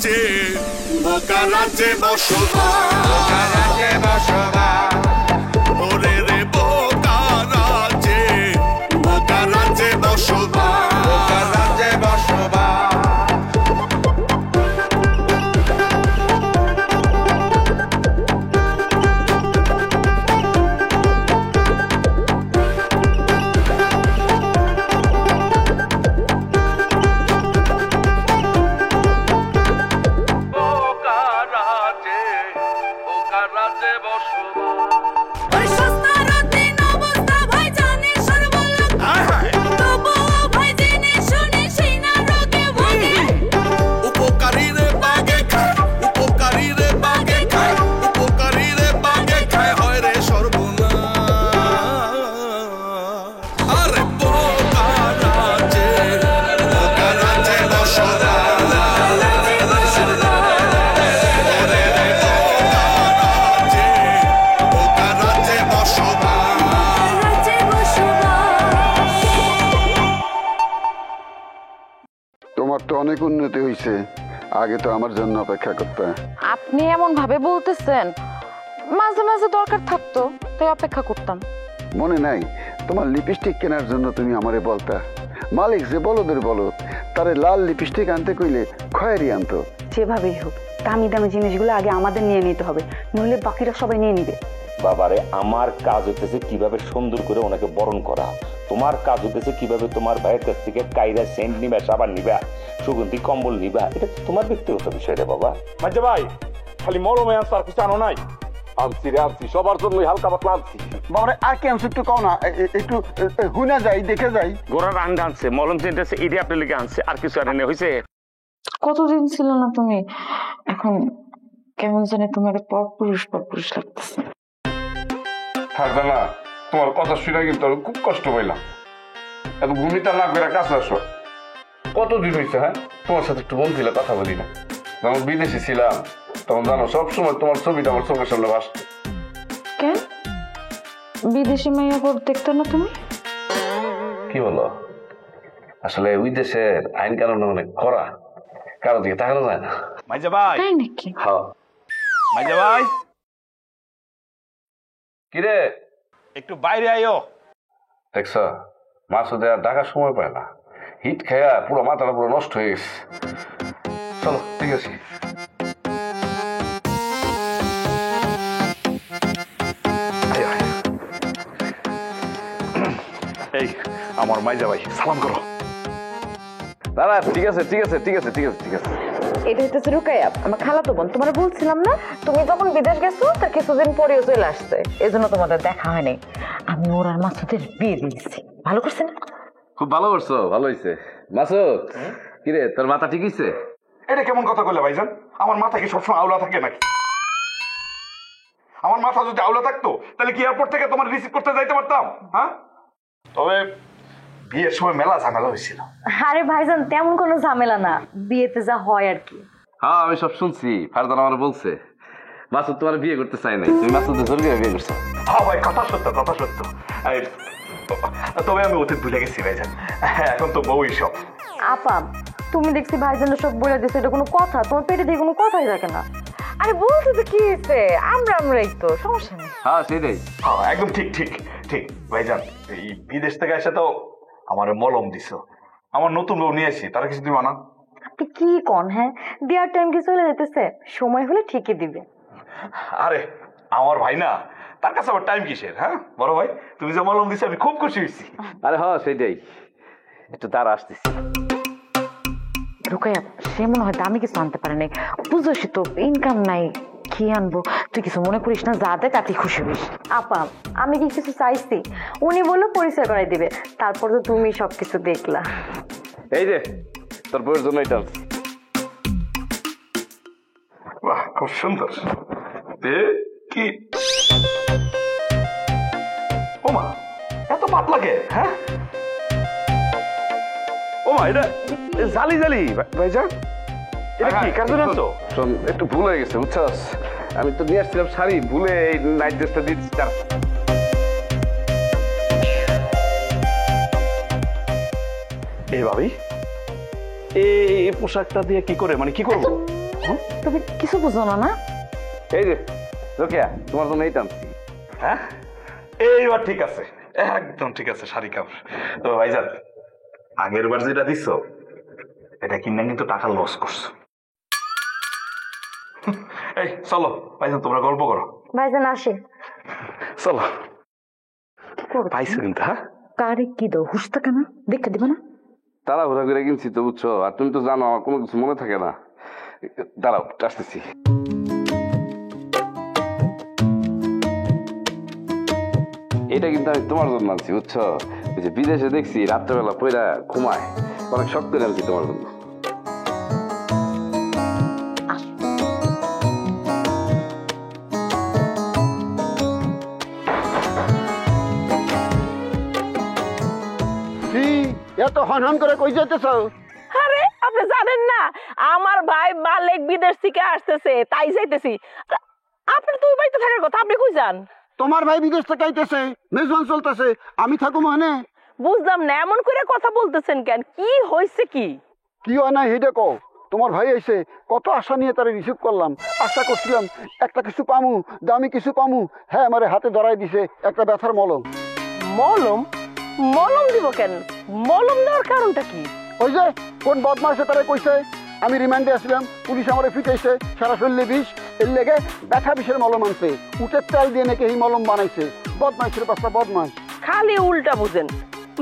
রাজ্যে বোকা রাজ্যে বসবাস ওরে রে বোকা রাজ্যে বসবাস তোমার তো অনেক উন্নতি হয়েছে, আগে তো আমার জন্য অপেক্ষা করতে। আপনি এমন ভাবে বলতেছেন, মাঝে মাঝে দরকার থাকতো তাই অপেক্ষা করতাম। মনে নাই তোমার লিপস্টিক কেনার জন্য তুমি আমারে বলতা, মালিক যে বলদের বলদ তারে লাল লিপস্টিক আনতে কইলে খয়েরি আনতো। যেভাবেই হোক দামি দামি জিনিসগুলো আগে আমাদের নিয়ে নিতে হবে, নইলে বাকিরা সবাই নিয়ে নিবে। বাবারে, আমার কাজ হইতেছে কিভাবে সুন্দর করে ওনাকে বরণ করা, তোমার কাজ হইতেছে কিভাবে তোমার ভাইয়ের কাছ থেকে কাইরা সেন্ট নিবা, সাবান নিবা, সুগন্ধি কম্বল নিবা। এটা তোমার ব্যক্তিগত বিষয় রে বাবা। মাঝে ভাই খালি মরমে আনছো, আর কিছু আনো নাই? আনছি রে আনছি, সবার জন্যই হালকা পাতলা আনছি। বাবারে আর কি আনছো একটু কও না, একটু হুনা যাই দেখে যাই। গোড়ার আন্ডা আনছে, মলম চেন্টাছে, এটি আপনার লিগে আনছে, আর কিছু আনে হয়েছে? কতদিন ছিল না তুমি, এখন কেমন জানি তোমার পর পুরুষ লাগতেছে। ফারজানা, তোমার কথা শুনে কিন্তু আমি খুব কষ্ট পাইলাম। এত ভূমিটা না করে কাছে আসো। কতদিন হয়েছে হ্যাঁ তোমার সাথে একটু মন খুলে কথা বলি না? যখন বিদেশে ছিলাম তখন জানো সবসময় তোমার ছবিটা আমার চোখের সামনে ভাসতো। কেন বিদেশি মাইয়া পর দেখতো না তুমি? কি বলো? আসলে ওই দেশের আইন কানুন অনেক কড়া, কারো দিকে তাকানো যায় না। মাইজা ভাই। তাই নাকি? হ্যাঁ মাইজা ভাই, কিরে একটু বাইরে আইও। দেখছ মাসুদে আর ডাকার সময় পায় না, হিট খায়া পুরো মাথাটা পুরো নষ্ট হয়ে গেছে। চলো ঠিক আছে। এই আমার মাইজা ভাই, সালাম করো। দাদা ঠিক আছে ঠিক আছে ঠিক আছে ঠিক আছে ঠিক আছে। এটা হচ্ছে রুকাইয়া, আমার খালাতো বোন। তোমার বলছিলাম না তুমি যখন বিদেশ গেছো তার কিছুদিন পরেও চলে আসছে, এই জন্য তোমাদের দেখা হয়নি। আমি ওর আর মাসুদের বিয়ে দিয়েছি। ভালো করছে না? খুব ভালো করছো, ভালো হয়েছে। মাসুদ কিরে তোর মাথা ঠিক হয়েছে? এটা কেমন কথা কইলে ভাইজান? আমার মাথা কি সবসময় আওলা থাকে নাকি? আমার মাথা যদি আওলা থাকতো তাহলে কি এয়ারপোর্ট থেকে তোমার রিসিভ করতে যাইতে পারতাম? হ্যাঁ, তবে বিয়ের সময় মেলা ঝামেলা হয়েছিল। আরে ভাইজান তেমন কোনো ঝামেলা না, বিয়েতে যা হয় আর কি। হ্যাঁ আমি সব শুনছি, ফারদান আমার বলছে মাসুদ তোমার বিয়ে করতে চাই নাই, তুমি মাসুদের জোর করে বিয়ে করছো। হ্যাঁ ভাই কথা সত্য কথা সত্য। তবে আমি অতীত ভুলে গেছি ভাইজান, এখন তো বউই সব। আপা তুমি দেখছি ভাইজানের সব বলে দিচ্ছে, এটা কোনো কথা? তোমার পেটে দিয়ে কোনো কথাই থাকে না। আরে বলতে তো কি হয়েছে, আমরাই তো, সমস্যা নেই। হ্যাঁ সেটাই, হ্যাঁ একদম ঠিক ঠিক ঠিক। ভাইজান এই বিদেশ থেকে এসে তো আমার মলম দিছো, আমার নতুন বউ নিয়ে আসি, তারা কিছু দিবা না? আপনি কি কন? হ্যাঁ দেওয়ার টাইম কি চলে যেতেছে, সময় হলে ঠিকই দিবে। আরে আমার ভাই না, তার কাছে আবার টাইম কিসের? হ্যাঁ বড় ভাই তুমি যে মলম দিছো আমি খুব খুশি হয়েছি। আরে হ্যাঁ সেটাই, একটু তারা আসতেছি। রুকাইয়া সে মনে হয় দামি কিছু আনতে পারে নাই, বুঝোসি তো ইনকাম নাই, কি আনবো? তুই কিছু মনে করিস না, যা দেয় তাতেই খুশি হইস। আপা আমি কি কিছু চাইছি? উনি বললো পরিচয় করাই দিবে, তারপর তো তুমি সবকিছু দেখলা। এই যে তোর বউয়ের জন্য এটা বাহ খুব সুন্দর। কি ওমা এত পাতলা কে? হ্যাঁ ওমা এটা জালি জালি ভাইজান, এটা কি কাজ না তো? শোন একটু ভুল হয়ে গেছে বুঝছস, আমি তো নিয়ে আসছিলাম শাড়ি, ভুলে এই নাইট ড্রেসটা দিয়ে দিচ্ছি। এই ভাবি এই পোশাকটা দিয়ে কি করে, মানে কি করবো? তুমি কিছু বুঝো না না? এই যে রোকেয়া, তোমার জন্য এই টানছি। হ্যাঁ, এইবার ঠিক আছে, একদম ঠিক আছে শাড়ি কাপড়। তো ভাইজান, আগের বার যেটা দিচ্ছ এটা কিনে কিন্তু টাকা লস করছো। এই চলো ভাইজান, তোমরা গল্প করো। ভাইজান আসি। চলো। পাইছো কিন্তু। হ্যাঁ, কারে কি দো হুশ থাকে না, দেখা দিবে না? তাড়াহুড়া করে কিনছি তো, বুঝছো? আর তুমি তো জানো আমার কোনো কিছু মনে থাকে না। দাঁড়াও, আসতেছি। এটা কিন্তু আমি তোমার জন্য আনছি, বুঝছো? ওই যে বিদেশে দেখছি রাত্রেবেলা পয়লা ঘুমায়, অনেক শখ করে আনছি তোমার জন্য। কি এত হনহন করে কই যাইতেছ? আরে আপনি জানেন না আমার ভাই মালিক বিদেশ থেকে আসতেছে, তাই যাইতেছি। আপনি তো ওই বাড়িতে থাকার কথা, আপনি কই যান? তোমার ভাই বিদেশ থেকে আইতেছে, মেজবান চলতেছে, আমি থাকো মানে। বুঝলাম না, এমন করে কথা বলতেছেন কেন? কি হয়েছে কি? কি হয় না হেডে কও। তোমার ভাই আইছে, কত আশা নিয়ে তারে রিসিভ করলাম, আশা করছিলাম একটা কিছু পামু, দামি কিছু পামু। হ্যাঁ, আমারে হাতে ধরাই দিছে একটা ব্যথার মলম। মলম? মলম দিব কেন? মলম দেওয়ার কারণটা কি? ওই যে কোন বদমাসে তারে কইছে আমি রিমান্ডে আসলাম, পুলিশ আমারে ফিটাইছে, সারা শরীরে বিষ, এর লেগে ব্যথা বিষের মলম আনছে, উটের তেল দিয়ে নাকি এই মলম বানাইছে। বদমাইশের বাচ্চা বদমাস। খালি উল্টা বুঝেন।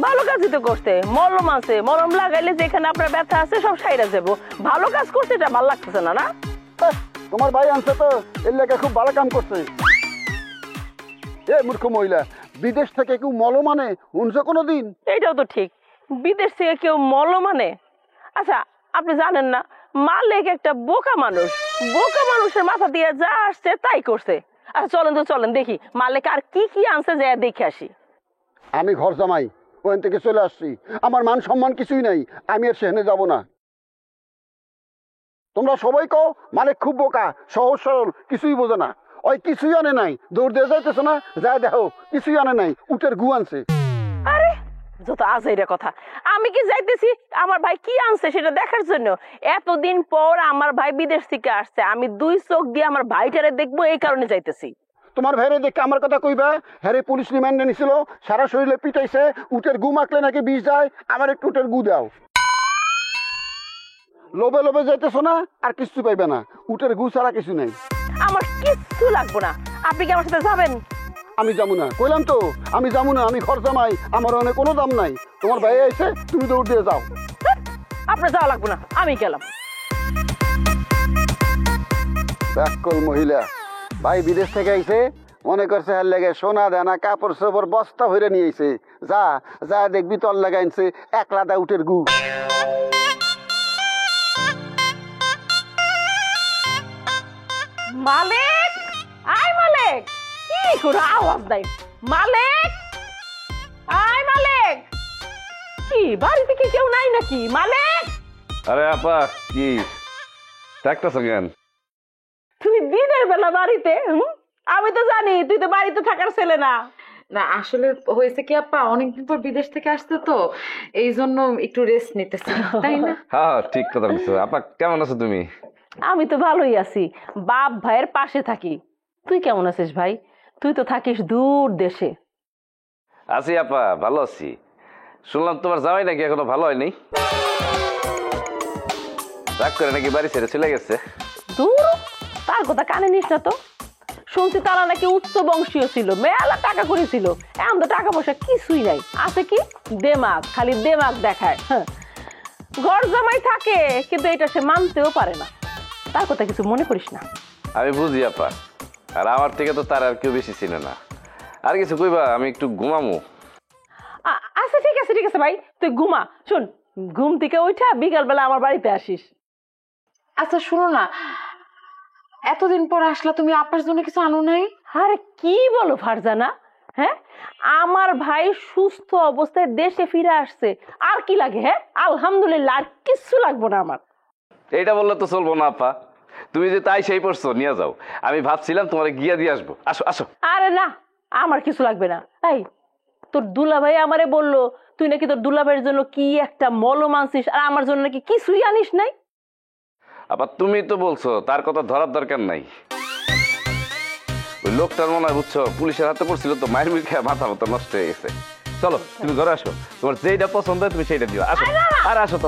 ভালো কাজই তো করতে, মলম আছে, মলম লাগাইলে যেখানে আপনার ব্যথা আছে সব সাইরা যাবো। ভালো কাজ করতে, এটা ভালো লাগতেছে না? না তোমার ভাই আনছে তো, এর লেগে খুব ভালো কাম করছে। এ মূর্খ মহিলা, বিদেশ থেকে কেউ মলম আনে শুনছো কোনোদিন? এটাও তো ঠিক, বিদেশ থেকে কেউ মলম আনে? আচ্ছা, আপনি জানেন না মালিক একটা বোকা মানুষ, বোকা মানুষের মাথা দিয়ে যা আসছে তাই করছে। আচ্ছা চলেন তো, চলেন দেখি মালিক আর কি কি আনছে, যে দেখে আসি। আমি ঘর জামাই, ওখান থেকে চলে আসছি, আমার মান সম্মান কিছুই নাই, আমি আর সেখানে যাব না। তোমরা সবাই কও মালিক খুব বোকা, সহজ সরল, কিছুই বোঝে না। ওই কিছুই আনে নাই, দৌড় দিয়ে যাইতেছো না, যাই দেখো কিছুই আনে নাই, উটের গু আনছে। আরে যত আজাইরা কথা, আমি কি যাইতেছি আমার ভাই কি আনছে সেটা দেখার জন্য? এতদিন পর আমার ভাই বিদেশ থেকে আসছে, আমি দুই চোখ দিয়ে আমার ভাইটারে দেখবো, এই কারণে যাইতেছি। তোমার ভাইরে দেখে আমার কথা কইবা? হ্যারে পুলিশ রিমান্ডে নিছিল, সারা শরীরে পিটাইছে, উটের গু মাখলে নাকি বিষ যায়, আমার একটু উটের গু দাও। লোভে লোভে যাইতেছো না, আর কিছু পাইবে না, উটের গু ছাড়া কিছু নেই। আমার কিচ্ছু লাগবো না, আপনি কি আমার সাথে যাবেন? আমি যাবো না, কইলাম তো আমি যাবো না, আমি ঘর জামাই, আমার অনেক কোনো দাম নাই। তোমার ভাই আইছে, তুমি দৌড় দিয়ে যাও। আপনার যাওয়া লাগবো না, আমি গেলাম। ব্যাকল মহিলা, ভাই বিদেশ থেকে আইছে, মনে করছে হার লেগে সোনা দানা কাপড় চোপড় বস্তা ভরে নিয়ে আইছে। যা যা দেখবি তোর লাগা আনছে এক লাদা উটের গু। মালিক, আয় মালিক, কি করে আওয়াজ দেয়? মালিক, আয় মালিক। কি বাড়িতে কি কেউ নাই নাকি? মালিক, আরে আপা, কি দেখতেছো কেন? তুই দিনের বেলা বাড়িতে? আমি তো জানি তুই তো বাড়িতে থাকার ছেলে না। না আসলে হয়েছে কি আপা, অনেকদিন পর বিদেশ থেকে আসতে তো, এই জন্য একটু রেস্ট নিতেছি, তাই না? হ্যাঁ, ঠিক কথা বলছো। আপা কেমন আছো তুমি? আমি তো ভালোই আছি, বাপ ভাইয়ের পাশে থাকি। তুই কেমন আছিস ভাই? তুই তো থাকিস দূর দেশে। আছি আপা, ভালো আছি। শুনলাম তোমার জামাই নাকি এখনো ভালো হয়নি, রাগ করে নাকি বাড়ি ছেড়ে চলে গেছে। দূর, তার কথা কানে নিস না তো। শুনছি তারা নাকি উচ্চ বংশীয় ছিল, মেলা টাকা করেছিল, এখন তো টাকা পয়সা কিছুই নাই, আছে কি দেমাগ, খালি দেমাগ দেখায়। ঘর জামাই থাকে কিন্তু এটা সে মানতেও পারে না। তার কথা কিছু মনে করিস না। আমি বুঝি আপা, আর আমার থেকে তো তার আর কেউ বেশি চিনে না। আর কিছু কইবা? আমি একটু ঘুমামু। আচ্ছা ঠিক আছে, ঠিক আছে ভাই, তুই ঘুমা। শোন, ঘুম থেকে উঠা বিকালবেলা আমার বাড়িতে আসিস। আচ্ছা শুনো না, এতদিন পর আসলা, তুমি আপার জন্য কিছু আনো নাই? আরে কি বলো ফারজানা, হ্যাঁ আমার ভাই সুস্থ অবস্থায় দেশে ফিরে আসছে, আর কি লাগে? হ্যাঁ আলহামদুলিল্লাহ, আর কিচ্ছু লাগবো না আমার। এইটা বললে তো চলবো না আপা, তুমি যে তাই সেই পড়ছো, নিয়ে যাও। আমি ভাবছিলাম তোমার গিয়া দিয়ে আসবো। আসো আসো। আরে না, আমার কিছু লাগবে না। এই তোর দুলাভাই আমারে বললো তুই নাকি তোর দুলাভাইয়ের জন্য কি একটা মলম আনছিস, আর আমার জন্য নাকি কিছুই আনিস নাই। আবার তুমি তো বলছো তার কথা ধরার দরকার নাই। ওই লোকটার মনে হয় বুঝছো পুলিশের হাতে পড়ছিল তো, মায়ের মুখে মাথা মতো নষ্ট হয়ে গেছে। চলো তুমি ঘরে আসো, তোমার যেইটা পছন্দ হয় তুমি সেইটা দিও। আসো আর আসো তো।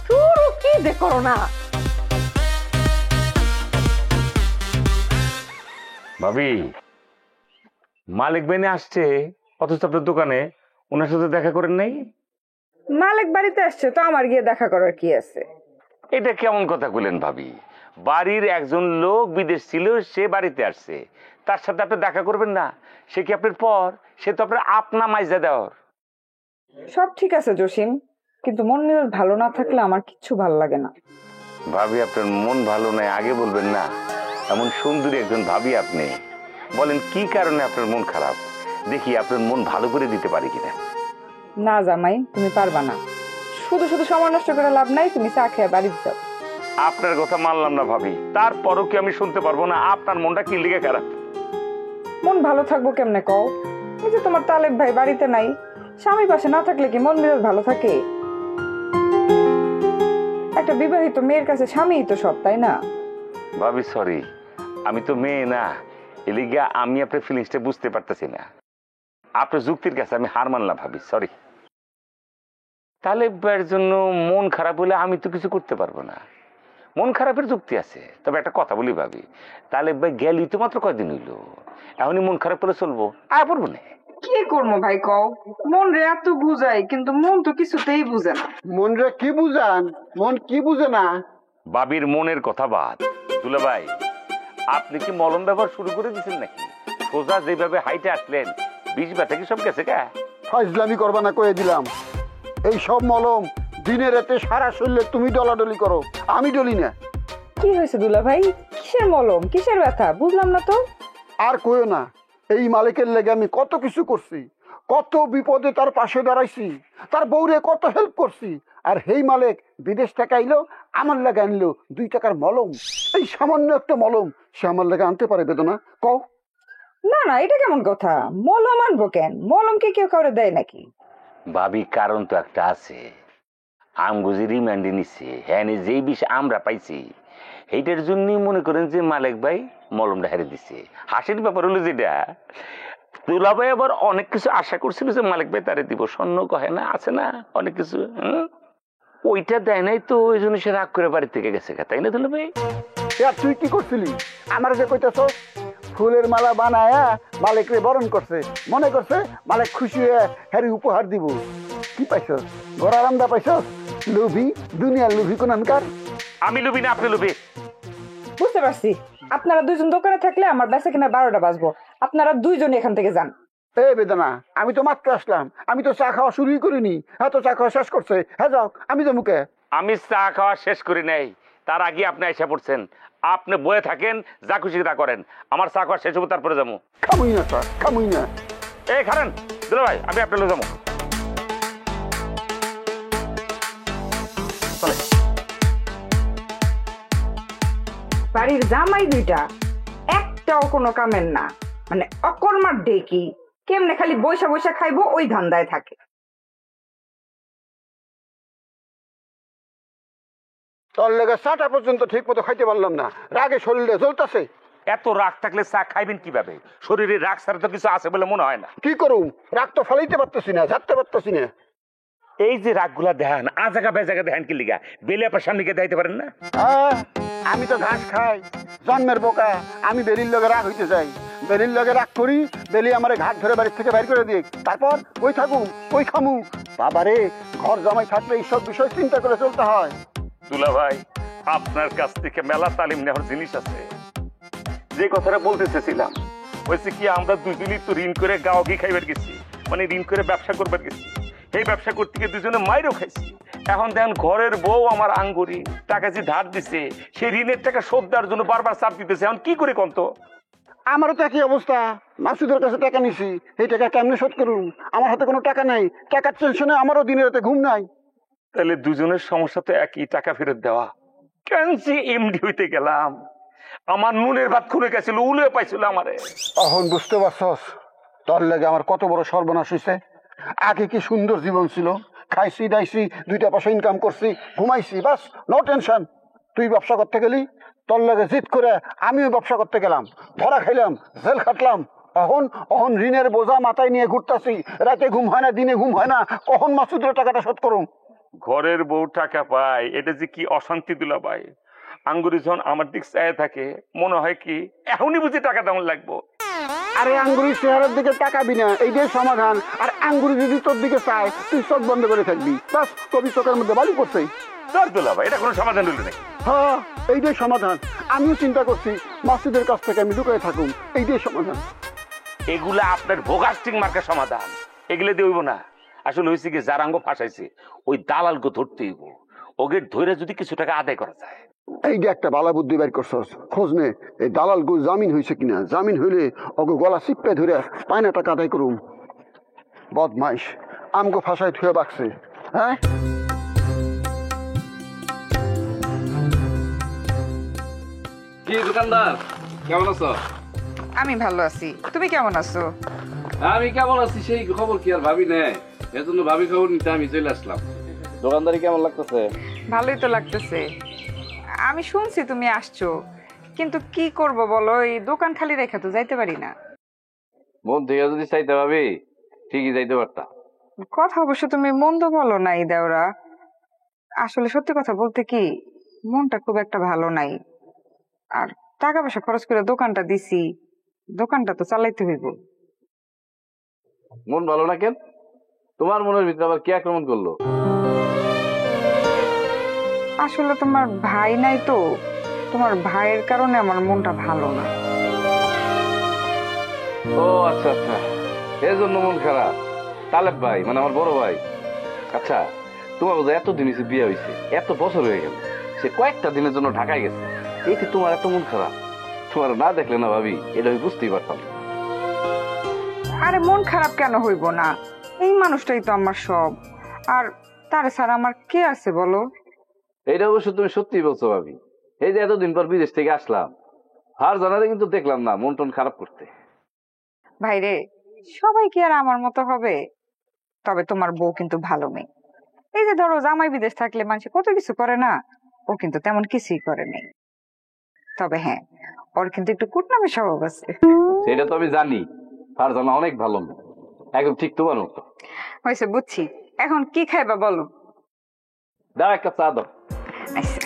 শুরু কি যে করো না। ভাবি, মালিক বেনে আসছে অথচ আপনার দোকানে ওনার সাথে দেখা করেন নাই? মালিক বাড়িতে আসছে তো আমার গিয়ে দেখা করার কি আছে? এটা কেমন কথা বললেন ভাবি? বাড়ির একজন লোক বিদেশ ছিল, সে বাড়িতে আসছে, তার সাথে আপনি দেখা করবেন না? সে কি আপনার পর? সে তো আপনার আপনা মাইজা দেওয়ার। সব ঠিক আছে জসিম, কিন্তু মন মেজাজ ভালো না থাকলে আমার কিচ্ছু ভালো লাগে না। ভাবি, আপনার মন ভালো নাই আগে বলবেন না? এমন সুন্দরী একজন ভাবি আপনি, বলেন কি কারণে আপনার মন খারাপ? দেখি আপনার মন ভালো করে দিতে পারি কিনা। না জামাই, তুমি পারবা না। শুধু শুধু সময় নষ্ট করে লাভ নাই, তুমি চা খেয়ে বাড়িতে যাও। আপনার কথা মানলাম না ভাবি, তারপরও কি আমি শুনতে পারবো না আপনার মনটা কি লিগে খারাপ? মন ভালো থাকবো কেমনে কও? এই যে তোমার তালেব ভাই বাড়িতে নাই, স্বামী পাশে না থাকলে কি মন মেজাজ ভালো থাকে? একটা বিবাহিত মেয়ের কাছে স্বামীই তো সব, তাই না? ভাবি সরি, আমি তো মেয়ে না, এলিগা আমি আপনার ফিলিংসটা বুঝতে পারতেছি না। আপনার যুক্তির কাছে আমি হার মানলাম ভাবি, সরি। তালেব ভাইয়ের জন্য মন খারাপ হলে আমি তো কিছু করতে পারবো না। মন খারাপের যুক্তি আছে, তবে একটা কথা বলি ভাবি, তালেব ভাই গেলি তো মাত্র কয়দিন হইলো, এখনই মন খারাপ করে চলবো? আয় পড়বো না। কি করবো ভাই কও? মন রে এত বুঝাই, কিন্তু মন তো কিছুতেই বুঝে না। মন রে কি বুঝান? মন কি বুঝে না? বাবির মনের কথা বাদ। দুলা ভাই, আপনি কি মলম ব্যবহার শুরু করে দিয়েছেন নাকি? সোজা যেভাবে হাইটে আসলেন, বিষ ব্যথা কি সব গেছে কা? ফাজলামি করবা না কয়ে দিলাম। এই সব মলম দিনে রাতে সারা শরীরে তুমি ডলাডলি করো, আমি ডলি না। কি হয়েছে দুলা ভাই? কিসের মলম, কিসের ব্যথা বুঝলাম না তো। আর কইও না, এই মালিকের লেগে আমি কত কিছু করছি, কত বিপদে তার পাশে দাঁড়াইছি, তার বউরে কত হেল্প করছি। আর হেই মালিক বিদেশ থেকে আইলো, আমার লেগে আনলো 2 টাকার মলম। এই সামান্য একটা মলম সে আমার লেগে আনতে পারে বেদনা? কও। না না, এটা কেমন কথা? মলম আনবো কেন? মলম কি কেউ কাউরে দেয় নাকি? ভাবি, কারণ তো একটা আছে। আমগুজি রিমান্ডে নিচ্ছে, হ্যাঁ যেই বিষ আমরা পাইছি, এইটার জন্যই মনে করেন যে মালিক ভাই মলমটা হারিয়ে দিচ্ছে। হাসির ব্যাপার হলো যেটা, দুলা ভাই আবার অনেক কিছু আশা করছিল যে মালিক ভাই তারে দিব, স্বর্ণ কহে না, আছে না অনেক কিছু, ওইটা দেয় নাই তো, ওই জন্য সে রাগ করে বাড়ি থেকে গেছে, তাই না দুলা ভাই? তুই কি করছিলি? আমার যে কইতেছ ফুলের মালা বানায়া মালিক রে বরণ করছে, মনে করছে মালিক খুশি হয়ে হ্যারি উপহার দিব। কি পাইছ? ঘর আরামদা পাইছ? লোভী, দুনিয়ার লোভী কোনকার। আমি লুবি না, আপনি লুবি। বুঝতে পারছি, আপনারা দুইজন দোকানে থাকলে আমার বেচা কিনা 12টা বাজবো। আপনারা দুইজন এখান থেকে যান। এই বেদনা, আমি তো মাত্র আসলাম, আমি তো চা খাওয়া শুরুই করিনি। হ্যাঁ, তো চা খাওয়া শেষ করছে। হ্যাঁ যাও, আমি তো মুখে। আমি চা খাওয়া শেষ করি নাই, তার আগে আপনি এসে পড়ছেন। আপনি বয়ে থাকেন, যা খুশি তা করেন, আমার চা খাওয়া শেষ হবো, তারপরে যাবো। খামুই না স্যার, খামুই না। এই খারেন দুলা ভাই, আমি আপনার যাবো। বাড়ির জামাই দুইটা একটাও কোনো কামের না, মানে অকর্মার ডেকি। কেমনে খালি বৈশা বৈশা খাইবো ওই ধান্দায় থাকে। তোর লেগে চাটা পর্যন্ত ঠিক মতো খাইতে পারলাম না, রাগে শরীরে জ্বলতেছে। এত রাগ থাকলে চা খাইবেন কিভাবে? শরীরে রাগ ছাড়া তো কিছু আছে বলে মনে হয় না। কি করুম, রাগ তো ফলাইতে পারতেছি না, ঝাড়তে পারতেছি না। এই যে রাগগুলা দেখান, আজাগা বেজাগা দেখান কি লিগা? বেলে আপনার সামনে গিয়ে দেখাইতে পারেন না? আমি তো ঘাস খাই, জন্মের বোকা। আমি বেলির লগে রাগ হইতে চাই, বেলির লগে রাগ করি, বেলি আমার ঘাট ধরে বাড়ির থেকে বাইর করে দিক, তারপর ওই থাকুক ওই খামুক। বাবারে, ঘর জামাই থাকলে এইসব বিষয় চিন্তা করে চলতে হয়। দুলা ভাই, আপনার কাছ থেকে মেলা তালিম নেওয়ার জিনিস আছে। যে কথাটা বলতে চেয়েছিলাম, হয়েছে কি, আমরা দুজনই তো ঋণ করে গাওয়াগি খাইবার গেছি, মানে ঋণ করে ব্যবসা করবার গেছি। এই ব্যবসা করতে গিয়ে দুজনে মাইরও খাইছি। এখন দেখেন ঘরের বউ আমার আঙ্গুরি টাকা যে ধার দিছে, সেই ঋণের টাকা শোধ দেওয়ার জন্য বারবার চাপ দিতেছে। এখন কি করে কন্ত? আমারও তো একই অবস্থা। মাসুদের কাছে টাকা নিছি, এই টাকা কেমনে শোধ করুম? আমার হাতে কোনো টাকা নাই, টাকার টেনশনে আমারও দিনের রাতে ঘুম নাই। তাহলে দুজনের সমস্যা তো একই, টাকা ফেরত দেওয়া। কেন যে এমডি হইতে গেলাম, আমার নুনের ভাত খুলে গেছিল, উলে পাইছিল আমারে। এখন বুঝতে পারছস তোর লেগে আমার কত বড় সর্বনাশ হয়েছে? আগে কি সুন্দর জীবন ছিল, খাইছি দাইছি, 2টা পয়সা ইনকাম করছি, ঘুমাইছি, বাস, নো টেনশন। তুই ব্যবসা করতে গেলি, তোর লগে জিদ করে আমিও ব্যবসা করতে গেলাম, ধরা খাইলাম, জেল খাটলাম। এখন এখন ঋণের বোঝা মাথায় নিয়ে ঘুরতাছি, রাতে ঘুম হয় না, দিনে ঘুম হয় না, কখন মাসুদের টাকাটা শোধ করুম। ঘরের বউ টাকা পায়, এটা যে কি অশান্তি দুলা ভাই। আঙ্গুরি যখন আমার দিক চায় থাকে, মনে হয় কি এখনই বুঝি টাকা তেমন লাগবো। আরে আঙ্গুরির চেহারার দিকে তাকাবি না, এইটাই সমাধান। আর আঙ্গুরি যদি তোর দিকে চায়, তুই চোখ বন্ধ করে থাকবি, বাস কবি চোখের মধ্যে বালি পড়ছে। ধর দুলা ভাই, এটা কোনো সমাধান হইল নাকি? হ্যাঁ, এইটাই সমাধান। আমিও চিন্তা করছি মাসুদের কাছ থেকে আমি লুকিয়ে থাকুম, এইটাই সমাধান। এগুলা আপনার ভোগাস্টিং মার্কা সমাধান, এগুলো দিয়ে হইব না। আসলে হয়েছে কি, যার আঙ্গ ফাঁসাইছে ওই দালালকে ধরতে হইব। ওকে ধরে যদি কিছু টাকা আদায় করা যায়। এইটা একটা বালা বুদ্ধি বের করছস, খোঁজ নে এই দালাল গো জামিন হয়েছে কিনা। জামিন হইলে ওকে গলা চিপে ধরে পায়না টাকা আদায় করুম। বদমাইশ, আমগো ফাঁসায় থুয়ে বাকছে। হ্যাঁ, কি দোকানদার, কেমন আছো? আমি ভালো আছি, তুমি কেমন আছো? আমি কেমন আছি সেই খবর কি আর ভাবি নেই, এজন্য ভাবি খবর নিতে আমি চলে আসলাম। দোকানদারি কেমন লাগতেছে? ভালোই তো লাগতেছে। আমি শুনছি তুমি আসছো, কিন্তু কি করব বলো, এই দোকান খালি রেখে তো যাইতে পারি না। মন থেকে যদি চাইতে ভাবি ঠিকই যাইতে পারতা। কথা অবশ্য তুমি মন্দ বলো নাই দেওরা, আসলে সত্যি কথা বলতে কি মনটা খুব একটা ভালো নাই। আর টাকা পয়সা খরচ করে দোকানটা দিছি, দোকানটা তো চালাইতে হইব। মন ভালো না কেন? তোমার মনের ভিতরে আবার কে আক্রমণ করলো? আসলে তোমার ভাই নাই তো, তোমার ভাইয়ের কারণে আমার মনটা ভালো না। ও আচ্ছা আচ্ছা, এই জন্য মন খারাপ। তালেব ভাই মানে আমার বড় ভাই। আচ্ছা, তোমার বোধহয় এতদিন হয়েছে বিয়ে হয়েছে, এত বছর হয়ে গেল, সে কয়েকটা দিনের জন্য ঢাকায় গেছে, এইটি তোমার এত মন খারাপ? তোমার না দেখলে না ভাবি, এটা আমি বুঝতেই পারতাম। আরে মন খারাপ কেন হইব না, এই মানুষটাই তো আমার সব। আর তার ছাড়া আমার কে আছে বলো? এইটা অবশ্য তুমি সত্যিই বলছো ভাবি। এই যে এতদিন পর বিদেশ থেকে আসলাম, আর জানারে কিন্তু দেখলাম না মন টন খারাপ করতে। ভাইরে, সবাই কি আর আমার মতো হবে? তবে তোমার বউ কিন্তু ভালো মেয়ে। এই যে ধরো জামাই বিদেশ থাকলে মানুষ কত কিছু করে না, ও কিন্তু তেমন কিছুই করে নেই। তবে হ্যাঁ, ওর কিন্তু একটু কুটনামি স্বভাব আছে। সেটা তো আমি জানি, আর জানা অনেক ভালো মেয়ে, একদম ঠিক তোমার মতো। হয়েছে, বুঝছি। এখন কি খাইবা বলো? দাও একটা চা দাও। আচ্ছা,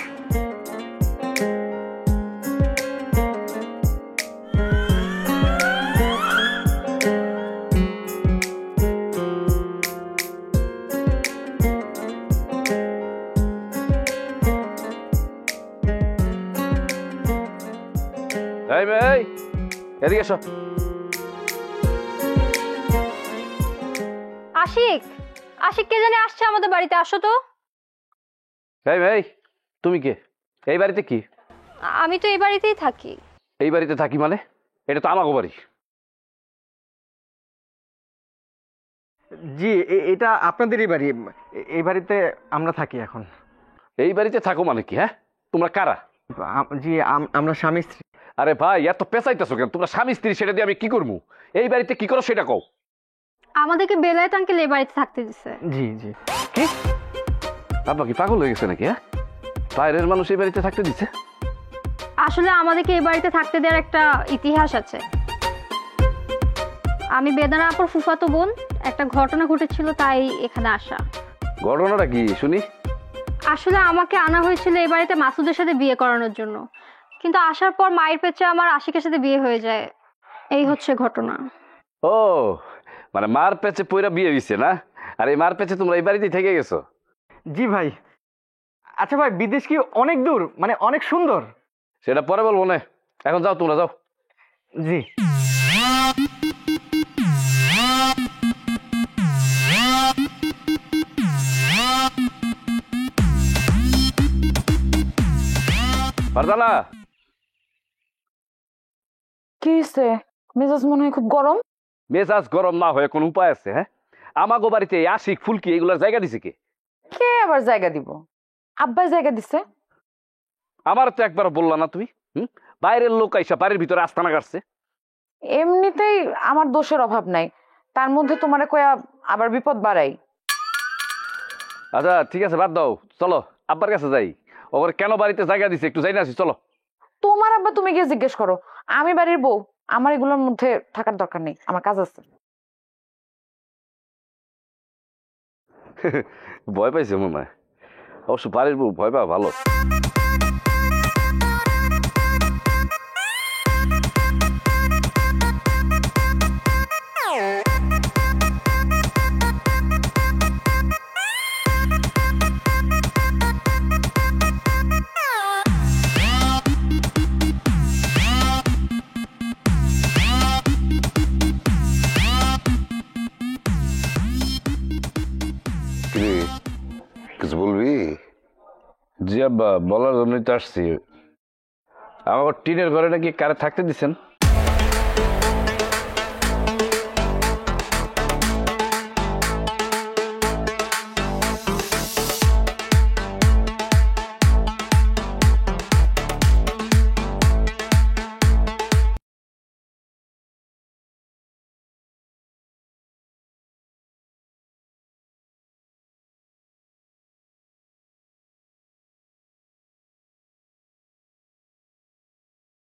এই মেয়ে, এদিকে এসো। আশিক, আশিক কে জানে আসছে আমাদের বাড়িতে, আসো তো। এই মেয়ে, তুমি কে? এই বাড়িতে কি? আমি তো এই বাড়িতেই থাকি। এই বাড়িতে থাকি মানে? এটা তো আমাগো বাড়ি। জি, এটা আপনাদেরই বাড়ি। এই বাড়িতে আমরা থাকি এখন। এই বাড়িতে থাকো মানে কি? হ্যাঁ, তোমরা কারা? জি, আমরা স্বামী স্ত্রী। আরে ভাই, এত পেঁচাইতেছো কেন? তোমরা স্বামী স্ত্রী, সেটা দিয়ে আমি কি করবো? এই বাড়িতে কি করো সেটা কও। আমাদেরকে বেলায়েত আঙ্কেল এই বাড়িতে থাকতে দিছে। জি জি। কি? আব্বা কি পাগল হয়ে গেছে নাকি? হ্যাঁ, বাইরের মানুষ এই বাড়িতে থাকতে দিচ্ছে? আসলে আমাদেরকে এই বাড়িতে থাকতে দেওয়ার একটা ইতিহাস আছে। আমি বেদানা আপুর ফুফাতো বোন, একটা ঘটনা ঘটেছিল তাই এখানে আসা। ঘটনাটা কি শুনি? আসলে আমাকে আনা হয়েছিল এই বাড়িতে মাসুদের সাথে বিয়ে করানোর জন্য, কিন্তু আসার পর মায়ের পেছনে আমার আশিকের সাথে বিয়ে হয়ে যায়। এই হচ্ছে ঘটনা। ও মানে মার পেছে পয়রা বিয়ে হইছে না? আর এই মার পেছে তোমরা এই বাড়িতেই থেকে গেছো? জি ভাই। আচ্ছা ভাই, বিদেশ কি অনেক দূর, মানে অনেক সুন্দর? সেটা পরে বলবো না, এখন যাও, তোমরা যাও। জি। ফারজানা, কি হয়েছে? মেজাজ মনে হয় খুব গরম। মেজাজ গরম না হয়ে কোন উপায় আছে? হ্যাঁ, আমাগো বাড়িতে এই আশিক ফুলকি এগুলোর জায়গা দিছে কে? কে আবার জায়গা দিব? আব্বাই জায়গা দিছে। আমার তো একবার বললা না তুমি? বাইরের লোক আইসা বাড়ির ভিতরে আস্তানা কাটছে। এমনিতেই আমার দোষের অভাব নাই, তার মধ্যে তোমারে কয়া আবার বিপদ বাড়াই। আচ্ছা ঠিক আছে, বাদ দাও, চলো আব্বার কাছে যাই। ওর কেন বাড়িতে জায়গা দিছে একটু যাই না আসি, চলো। তোমার আব্বা তুমি গিয়ে জিজ্ঞেস করো, আমি বাড়ির বউ, আমার এগুলোর মধ্যে থাকার দরকার নেই, আমার কাজ আছে। ভয় পাইছে মনে হয়, অবশ্য বাড়ির বউ ভয় পাওয়া ভালো। কিছু বলবি? জি আব্বা, বলার জন্যই তো আসছি। আমার টিনের ঘরে নাকি কারে থাকতে দিচ্ছেন?